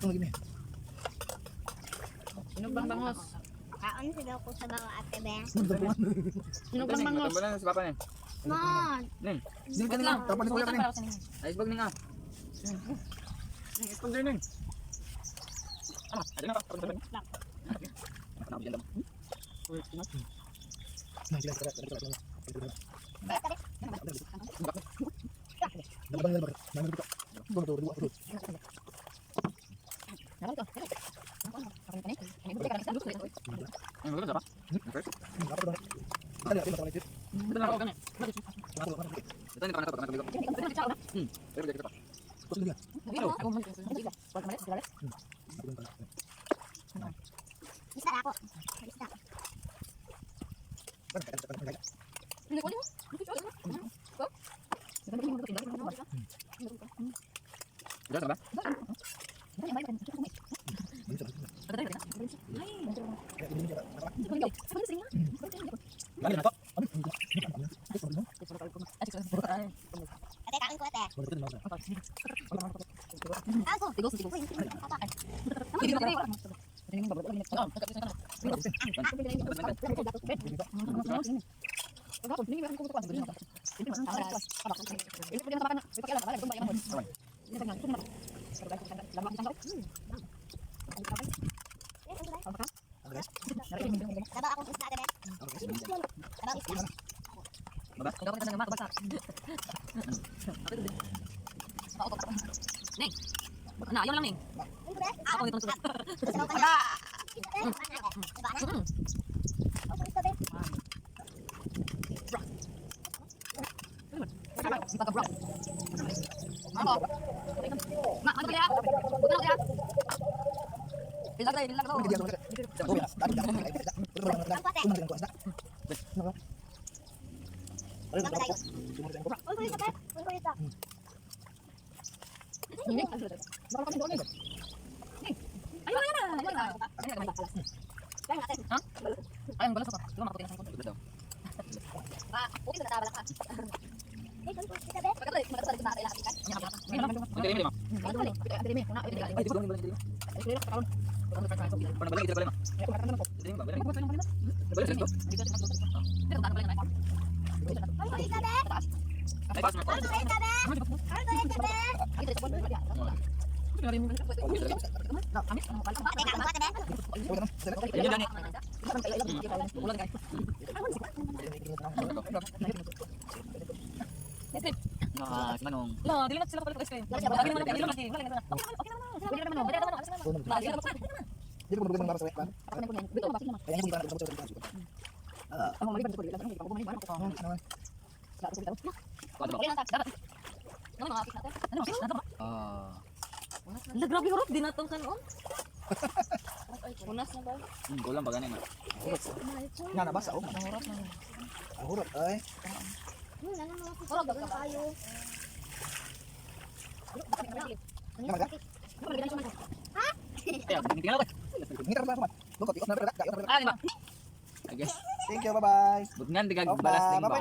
Sinog bang bangos? Kaon sila ko sa mga ate be. Sinog bang bangos? Tambal na si Papa nin. Mon. Ning. Hindi ka lang. Tapos ko yan. Ayos bag ning ah. Ning, ispag din ning. Ano? Ada na pa. Ano diyan daw? Ano ba ba? Ito na ako ganun. Ito ni pangatap pangatap ko. Pero dito pa. Isda na ako. Isda. Dito ba? Ate, kain ko ate. Ako. Tigos. Sabak akong isda ate be. Sabak isda. Neng. Nah, ayaw lang ning. Ako nito sunod. Sabak ka na. Sabak na. Ako isda be. Pagka-bro. Ano? Ma, ano kaya? Bukan kaya? Bilang tayo. Uy, kuya ate. Uy, kuya ate. Ayun na. Kaya ate. Ha? Ayun, balas ako. Diba makaputin ang Ito daw. Okay na tawala ka. Eh, kuya ate. pagkatay, magkasali ko na kailangan ikan. Ito rin mo. Ay, dito lang dito. Para balik ito pala. Ito rin ba? Balik ito. Uy, kuya ate. Ay, pas mo. Uy, kuya ate. Uy, kuya ate. Ate, kain ko ate be. Ayun lang eh. Ah, si Manong. Lah, dili na sila kapag ice cream. Lagi naman dili naman. Wala nga. Okay naman. Pwede naman. Lagi naman. Bito ba naman? Ako mali ba ko dili lang ako kumain ba ako. Dapat ko bitaw. Kuwado ba? Okay lang ta. Dapat. Ano mga apik natin? Ano? Ah. La grabe horop din natong kanon. Unas na ba? Kulang ba ganin? Nga nabasa oh. Horop na. Hurot ay. Horop ba kayo? Kaya, tingnan ko. Ngira ba man? Lukot, ikot na pala. Ah, di ba? I guess. Thank you, bye-bye. Butingan tigag Okay, balas ding bye-bye. ba?